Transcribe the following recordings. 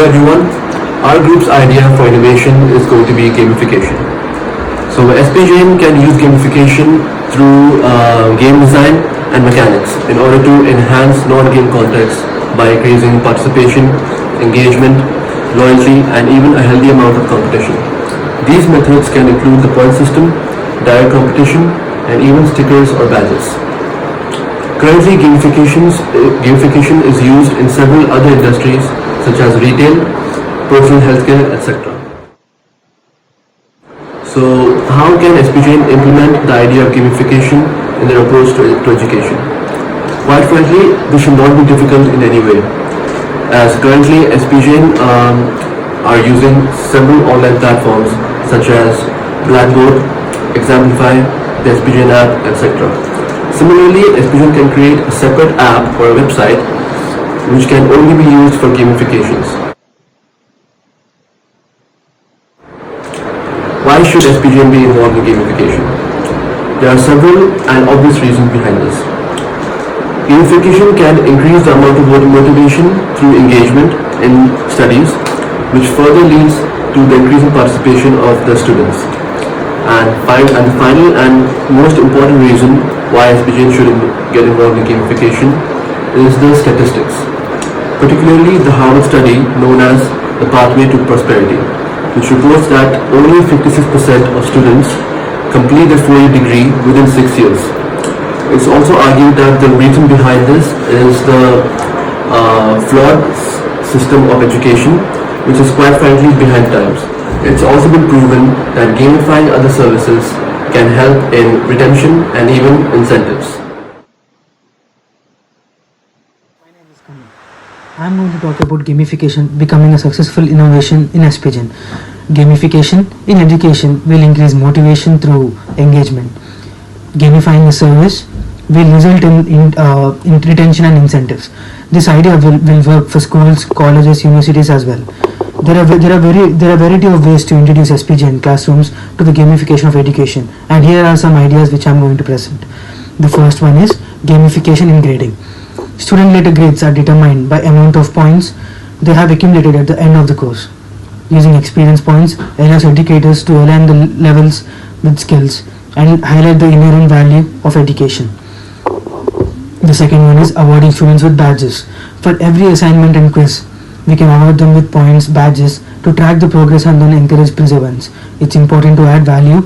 Hello everyone. Our group's idea for innovation is going to be gamification. So SPGM can use gamification through game design and mechanics in order to enhance non-game context by increasing participation, engagement, loyalty, and even a healthy amount of competition. These methods can include the point system, direct competition, and even stickers or badges. Currently, gamification is used in several other industries such as retail, personal healthcare, etc. So, how can SPJN implement the idea of gamification in their approach to education? Quite frankly, this should not be difficult in any way, as currently SPJN are using several online platforms such as Blackboard, Examplify, the SPJN app, etc. Similarly, SPJN can create a separate app or a website which can only be used for gamifications. Why should SPJN be involved in gamification? There are several and obvious reasons behind this. Gamification can increase the amount of motivation through engagement in studies, which further leads to the increasing participation of the students. And the final and most important reason why SPJN should get involved in gamification is the statistics, particularly the Harvard study known as the Pathway to Prosperity, which reports that only 56% of students complete their 4-year degree within 6 years. It's also argued that the reason behind this is the flawed system of education, which is quite frankly behind times. It's also been proven that gamifying other services can help in retention and even incentives. My name is Kamal. I'm going to talk about gamification becoming a successful innovation in SPGen. Gamification in education will increase motivation through engagement. Gamifying a service will result in retention and incentives. This idea will work for schools, colleges, universities as well. There are a variety of ways to introduce SPG in classrooms to the gamification of education, and here are some ideas which I am going to present. The first one is gamification in grading. Student-related grades are determined by amount of points they have accumulated at the end of the course. Using experience points allows educators to align the levels with skills and highlight the inherent value of education. The second one is awarding students with badges. For every assignment and quiz, we can award them with points, badges to track the progress and then encourage perseverance. It's important to add value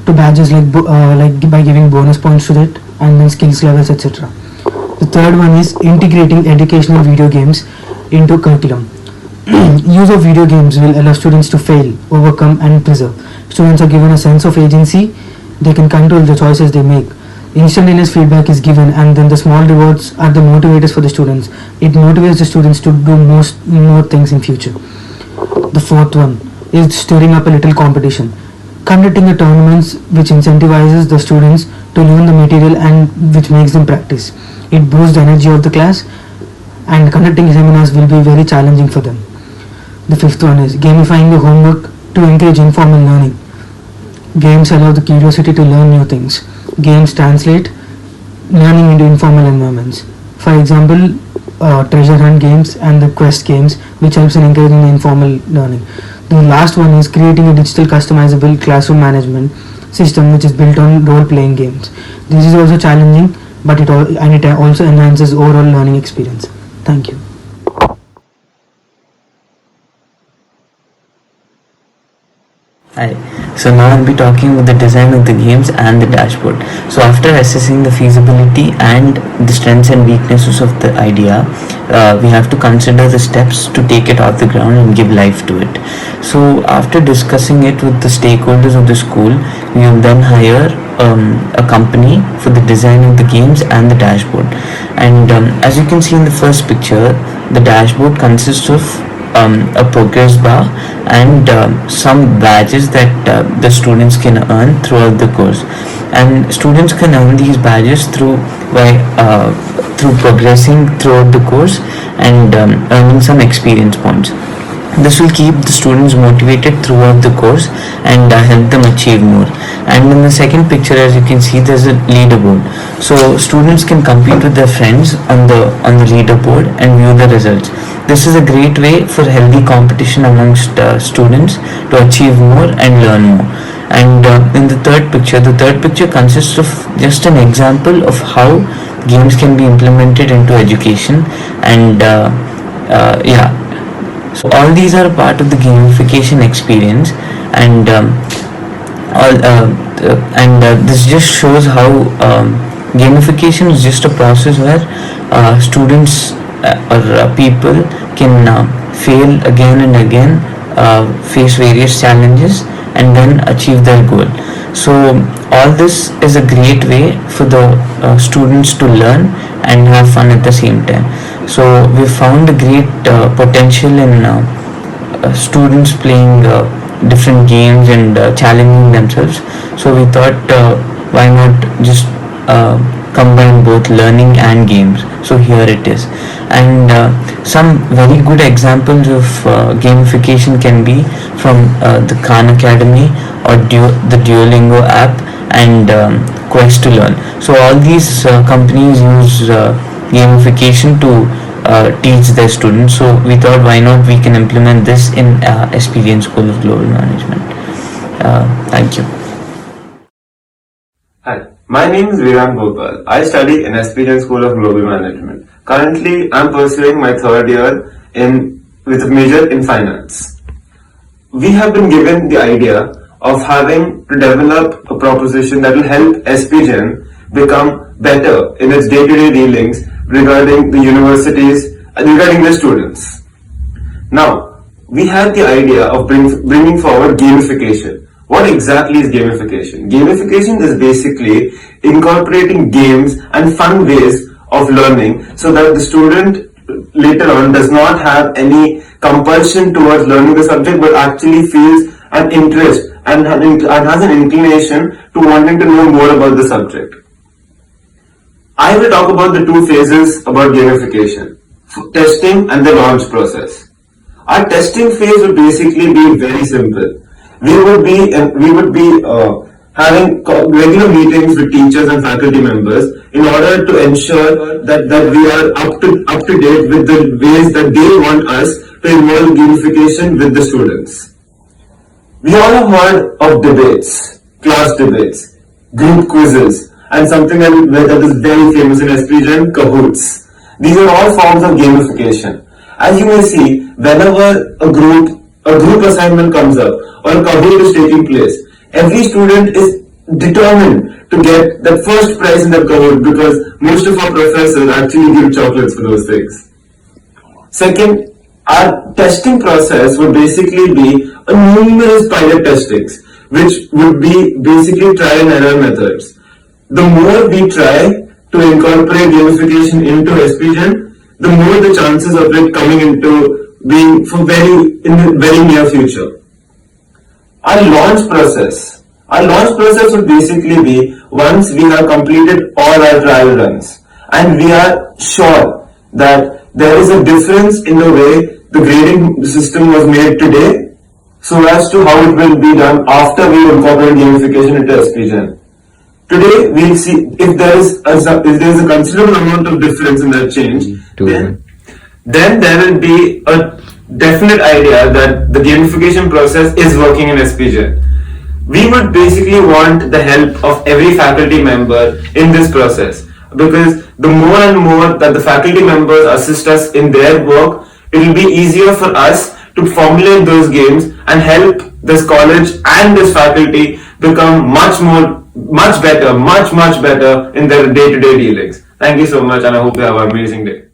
to badges like by giving bonus points to it and then skills levels, etc. The third one is integrating educational video games into curriculum. Use of video games will allow students to fail, overcome and persevere. Students are given a sense of agency. They can control the choices they make. Instantaneous feedback is given and then the small rewards are the motivators for the students. It motivates the students to do more things in future. The fourth one is stirring up a little competition. Conducting a tournaments which incentivizes the students to learn the material and which makes them practice. It boosts the energy of the class, and conducting seminars will be very challenging for them. The fifth one is gamifying the homework to encourage informal learning. Games allow the curiosity to learn new things. Games translate learning into informal environments. For example, treasure hunt games and the quest games, which helps in encouraging the informal learning. The last one is creating a digital customizable classroom management system which is built on role-playing games. This is also challenging, but it also enhances overall learning experience. Thank you. Hi. So now I'll be talking about the design of the games and the dashboard. So after assessing the feasibility and the strengths and weaknesses of the idea, we have to consider the steps to take it off the ground and give life to it. So after discussing it with the stakeholders of the school, we will then hire a company for the design of the games and the dashboard. And as you can see in the first picture, the dashboard consists of a progress bar and some badges that the students can earn throughout the course, and students can earn these badges through progressing throughout the course and earning some experience points. This will keep the students motivated throughout the course and help them achieve more. And in the second picture, as you can see, there's a leaderboard. So students can compete with their friends on the leaderboard and view the results. This is a great way for healthy competition amongst students to achieve more and learn more. And in the third picture consists of just an example of how games can be implemented into education. And yeah, so all these are part of the gamification experience. And this just shows how gamification is just a process where students or people can fail again and again, face various challenges, and then achieve their goal. So all this is a great way for the students to learn and have fun at the same time. So we found a great potential in students playing different games and challenging themselves. So we thought, why not just combine both learning and games. So here it is. And some very good examples of gamification can be from the Khan Academy or the Duolingo app and Quest to Learn. So all these companies use gamification to teach their students. So we thought, why not we can implement this in SPGN School of Global Management. Thank you. Hi, my name is Vedant Gopal. I study in SPGN School of Global Management. Currently, I am pursuing my third year with a major in finance. We have been given the idea of having to develop a proposition that will help SPGN become better in its day-to-day dealings regarding the universities and regarding the students. Now, we had the idea of bringing forward gamification. What exactly is gamification? Gamification is basically incorporating games and fun ways of learning so that the student later on does not have any compulsion towards learning the subject, but actually feels an interest and has an inclination to wanting to know more about the subject. I will talk about the two phases about gamification: testing and the launch process. Our testing phase would basically be very simple. We would be having regular meetings with teachers and faculty members in order to ensure that we are up to date with the ways that they want us to involve gamification with the students. We all have heard of debates, class debates, group quizzes, and something that is very famous in SPGN, Kahoots. These are all forms of gamification. As you may see, whenever a group assignment comes up or a Kahoot is taking place, every student is determined to get the first prize in that Kahoot because most of our professors actually give chocolates for those things. Second, our testing process would basically be a numerous pilot testings, which would be basically trial and error methods. The more we try to incorporate gamification into SPGN, the more the chances of it coming into being in the very near future. Our launch process would basically be once we have completed all our trial runs and we are sure that there is a difference in the way the grading system was made today, so as to how it will be done after we incorporate gamification into SPGN. Today we'll see if there is a considerable amount of difference in that change. Then there will be a definite idea that the gamification process is working in SPGN. We would basically want the help of every faculty member in this process, because the more and more that the faculty members assist us in their work, it will be easier for us to formulate those games and help this college and this faculty become much better in their day-to-day dealings. Thank you so much, and I hope you have an amazing day.